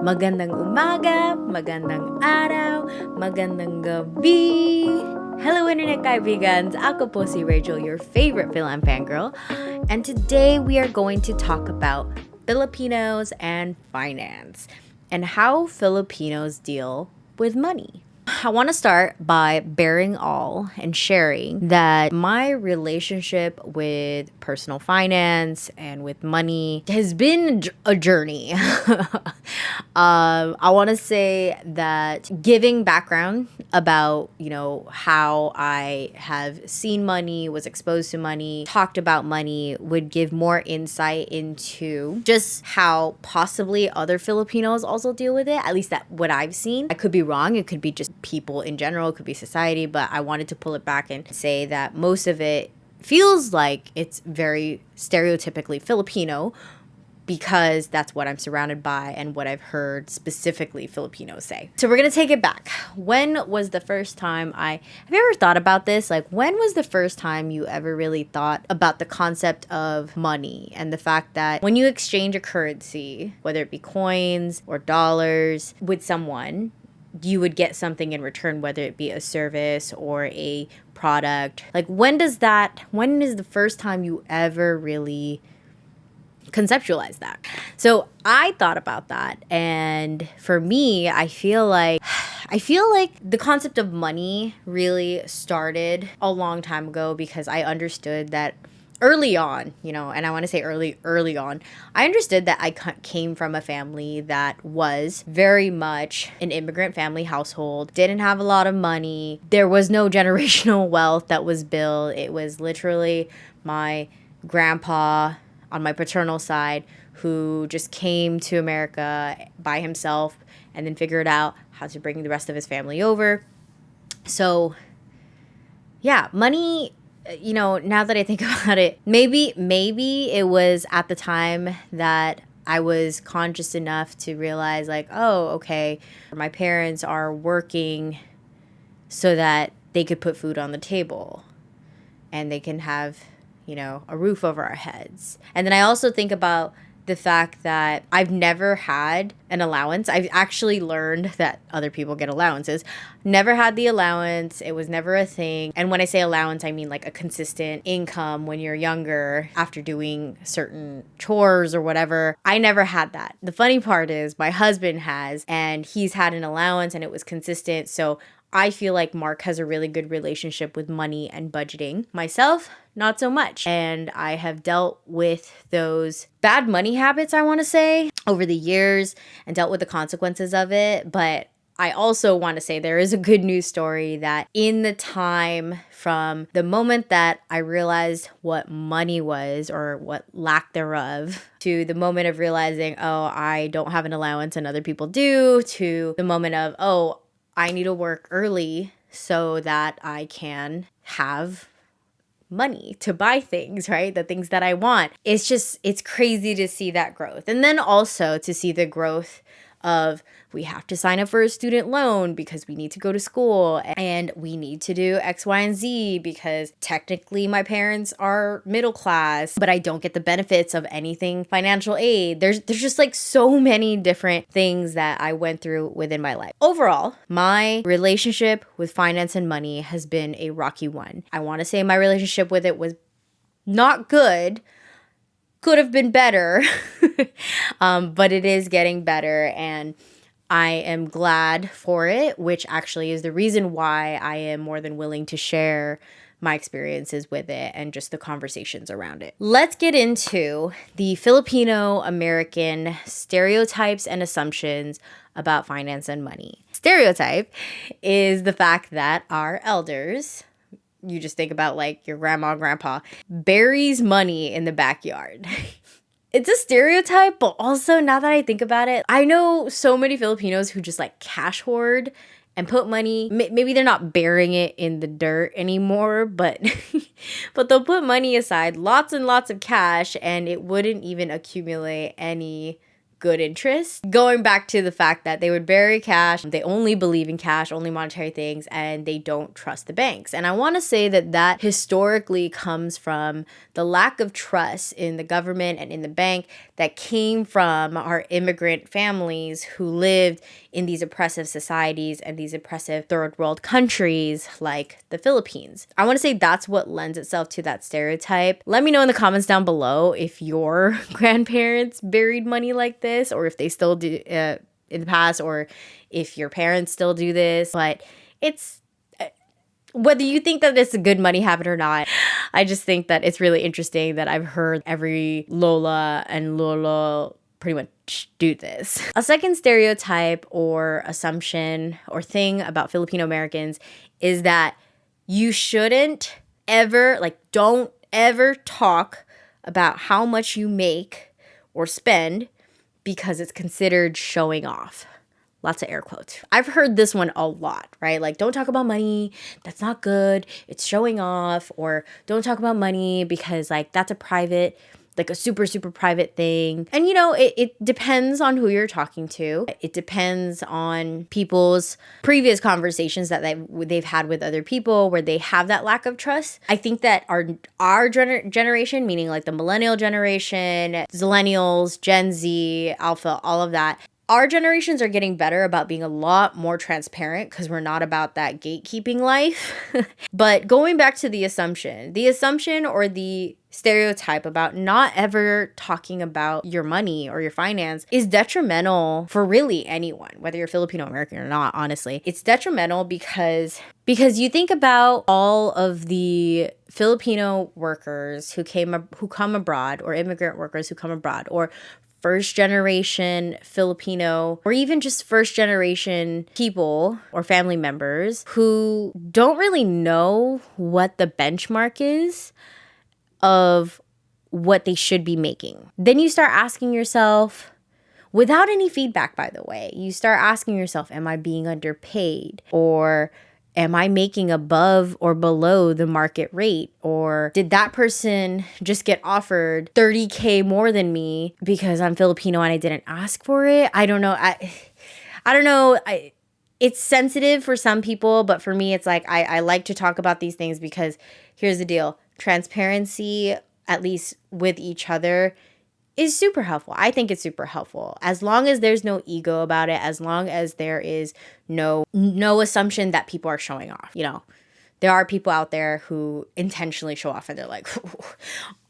Magandang umaga, magandang araw, magandang gabi. Hello Internet Kaibigans! Ako po si Rachel, your favorite FILAM Fangirl. And today we are going to talk about Filipinos and finance and how Filipinos deal with money. I want to start by bearing all and sharing that my relationship with personal finance and with money has been a journey. I want to say that giving background about, how I have seen money, was exposed to money, talked about money would give more insight into just how possibly other Filipinos also deal with it, at least that what I've seen. I could be wrong. It could be just people in general, it could be society, but I wanted to pull it back and say that most of it feels like it's very stereotypically Filipino because that's what I'm surrounded by and what I've heard specifically Filipinos say. So we're going to take it back. When was the first time have you ever thought about this? Like, when was the first time you ever really thought about the concept of money and the fact that when you exchange a currency, whether it be coins or dollars with someone, you would get something in return, whether it be a service or a product. Like, when is the first time you ever really conceptualize that? So I thought about that, and for me, I feel like the concept of money really started a long time ago because I understood that early on, and I want to say early on, I understood that I came from a family that was very much an immigrant family household, didn't have a lot of money. There was no generational wealth that was built. It was literally my grandpa on my paternal side who just came to America by himself and then figured out how to bring the rest of his family over. So, yeah, money, now that I think about it, maybe it was at the time that I was conscious enough to realize, like, oh, okay, my parents are working so that they could put food on the table and they can have, a roof over our heads. And then I also think about the fact that I've never had an allowance. I've actually learned that other people get allowances. Never had the allowance. It was never a thing. And when I say allowance, I mean like a consistent income when you're younger after doing certain chores or whatever. I never had that. The funny part is my husband has, and he's had an allowance and it was consistent. So I feel like Mark has a really good relationship with money and budgeting. Myself, not so much. And I have dealt with those bad money habits, I want to say, over the years and dealt with the consequences of it. But I also want to say there is a good news story that in the time from the moment that I realized what money was or what lack thereof to the moment of realizing, oh, I don't have an allowance and other people do, to the moment of, oh, I need to work early so that I can have money to buy things, right? The things that I want. It's crazy to see that growth. And then also to see the growth of we have to sign up for a student loan because we need to go to school and we need to do X, Y, and Z because technically my parents are middle class, but I don't get the benefits of anything financial aid. There's just like so many different things that I went through within my life. Overall, my relationship with finance and money has been a rocky one. I want to say my relationship with it was not good. Could have been better, but it is getting better, and I am glad for it, which actually is the reason why I am more than willing to share my experiences with it and just the conversations around it. Let's get into the Filipino American stereotypes and assumptions about finance and money. Stereotype is the fact that our elders, you just think about like your grandma, grandpa, buries money in the backyard. It's a stereotype, but also now that I think about it, I know so many Filipinos who just like cash hoard and put money, maybe they're not burying it in the dirt anymore, but but they'll put money aside, lots and lots of cash, and it wouldn't even accumulate any good interest. Going back to the fact that they would bury cash, they only believe in cash, only monetary things, and they don't trust the banks. And I want to say that that historically comes from the lack of trust in the government and in the bank that came from our immigrant families who lived in these oppressive societies and these oppressive third world countries like the Philippines. I want to say that's what lends itself to that stereotype. Let me know in the comments down below if your grandparents buried money like this, or if they still do in the past, or if your parents still do this. But it's whether you think that it's a good money habit or not, I just think that it's really interesting that I've heard every Lola and Lolo pretty much do this. A second stereotype or assumption or thing about Filipino Americans is that you shouldn't ever, don't ever talk about how much you make or spend because it's considered showing off. Lots of air quotes. I've heard this one a lot, right? Like, don't talk about money. That's not good. It's showing off. Or don't talk about money because that's a private, a super, super private thing. And, it depends on who you're talking to. It depends on people's previous conversations that they've had with other people where they have that lack of trust. I think that our generation, meaning the millennial generation, zillennials, Gen Z, Alpha, all of that, our generations are getting better about being a lot more transparent because we're not about that gatekeeping life. But going back to the assumption or the stereotype about not ever talking about your money or your finance is detrimental for really anyone, whether you're Filipino American or not, honestly. It's detrimental because you think about all of the Filipino workers who come abroad, or immigrant workers who come abroad, or first generation Filipino, or even just first generation people or family members who don't really know what the benchmark is of what they should be making. Then you start asking yourself, without any feedback, by the way, you start asking yourself, am I being underpaid? Or am I making above or below the market rate? Or did that person just get offered 30K more than me because I'm Filipino and I didn't ask for it? I don't know. I don't know. It's sensitive for some people, but for me, it's I like to talk about these things because here's the deal. Transparency, at least with each other, is super helpful. I think it's super helpful. As long as there's no ego about it, as long as there is no assumption that people are showing off. There are people out there who intentionally show off and they're like,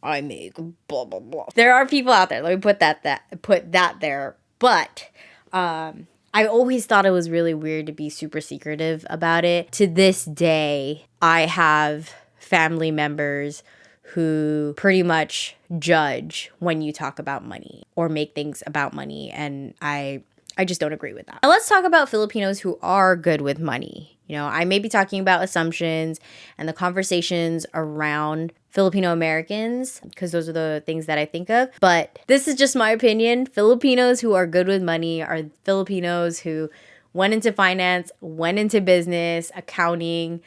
I make blah, blah, blah. There are people out there. Let me put that there. But I always thought it was really weird to be super secretive about it. To this day, I have family members who pretty much judge when you talk about money or make things about money. And I just don't agree with that. Now let's talk about Filipinos who are good with money. I may be talking about assumptions and the conversations around Filipino Americans because those are the things that I think of. But this is just my opinion. Filipinos who are good with money are Filipinos who went into finance, went into business, accounting,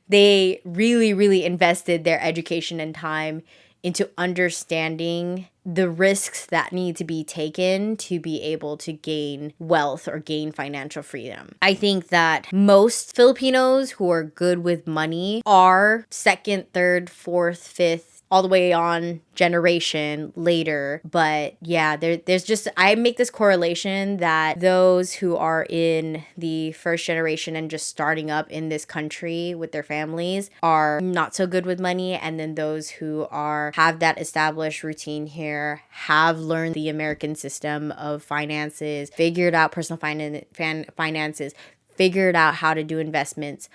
they really, really invested their education and time into understanding the risks that need to be taken to be able to gain wealth or gain financial freedom. I think that most Filipinos who are good with money are second, third, fourth, fifth, all the way on generation later. But yeah, there's just, I make this correlation that those who are in the first generation and just starting up in this country with their families are not so good with money. And then those who have that established routine here, have learned the American system of finances, figured out personal finances, figured out how to do investments,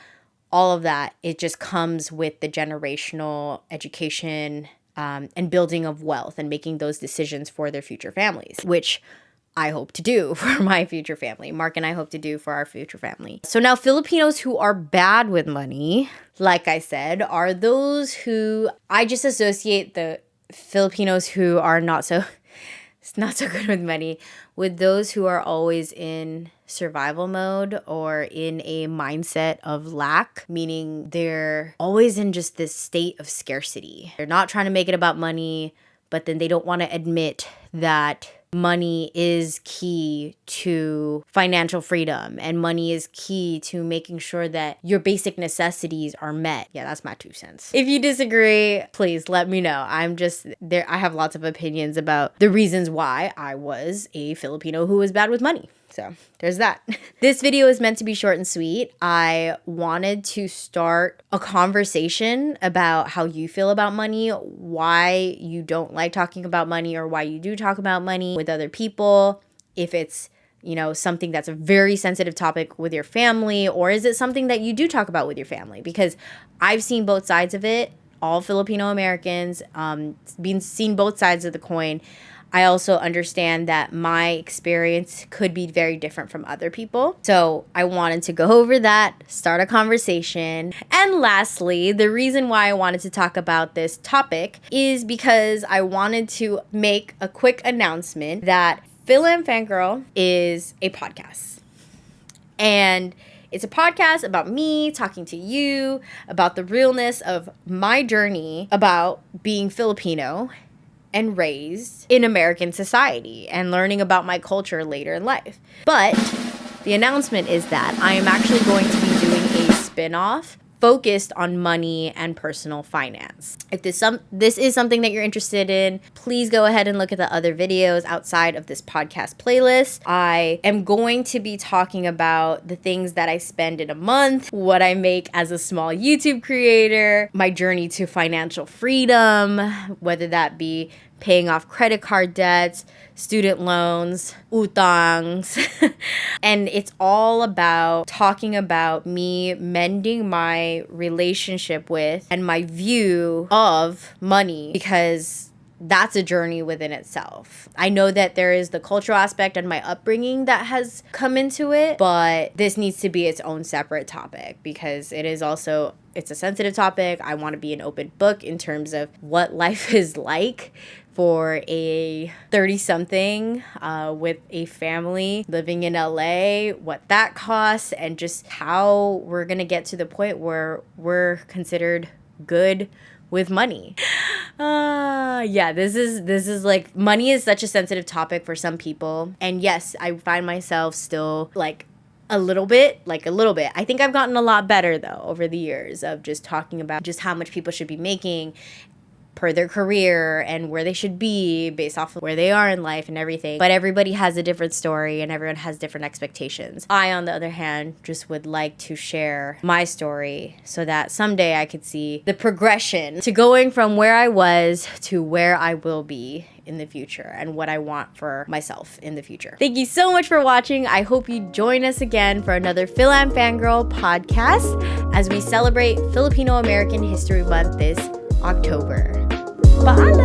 all of that, it just comes with the generational education and building of wealth and making those decisions for their future families, which I hope to do for my future family. Mark and I hope to do for our future family. So now Filipinos who are bad with money, like I said, are those who I just associate the Filipinos who are not so good with money with those who are always in survival mode or in a mindset of lack, meaning they're always in just this state of scarcity. They're not trying to make it about money, but then they don't want to admit that money is key to financial freedom and money is key to making sure that your basic necessities are met. Yeah, that's my 2 cents. If you disagree, please let me know. I'm just there. I have lots of opinions about the reasons why I was a Filipino who was bad with money. So there's that. This video is meant to be short and sweet. I wanted to start a conversation about how you feel about money, why you don't like talking about money or why you do talk about money with other people. If it's, something that's a very sensitive topic with your family, or is it something that you do talk about with your family? Because I've seen both sides of it, all Filipino Americans, seen both sides of the coin. I also understand that my experience could be very different from other people. So I wanted to go over that, start a conversation. And lastly, the reason why I wanted to talk about this topic is because I wanted to make a quick announcement that FILAM Fangirl is a podcast. And it's a podcast about me talking to you about the realness of my journey about being Filipino and raised in American society and learning about my culture later in life. But the announcement is that I am actually going to be doing a spin-off focused on money and personal finance. If this is something that you're interested in, please go ahead and look at the other videos outside of this podcast playlist. I am going to be talking about the things that I spend in a month, what I make as a small YouTube creator, my journey to financial freedom, whether that be paying off credit card debts, student loans, utangs. And it's all about talking about me mending my relationship with and my view of money, because that's a journey within itself. I know that there is the cultural aspect and my upbringing that has come into it, but this needs to be its own separate topic because it's a sensitive topic. I want to be an open book in terms of what life is like for a 30-something with a family living in LA, what that costs, and just how we're going to get to the point where we're considered good with money. This is like, money is such a sensitive topic for some people. And yes, I find myself still a little bit. I think I've gotten a lot better though over the years of just talking about just how much people should be making per their career and where they should be based off of where they are in life and everything. But everybody has a different story and everyone has different expectations. I, on the other hand, just would like to share my story so that someday I could see the progression to going from where I was to where I will be in the future and what I want for myself in the future. Thank you so much for watching. I hope you join us again for another FILAM Fangirl podcast as we celebrate Filipino American History Month this October. Paalam!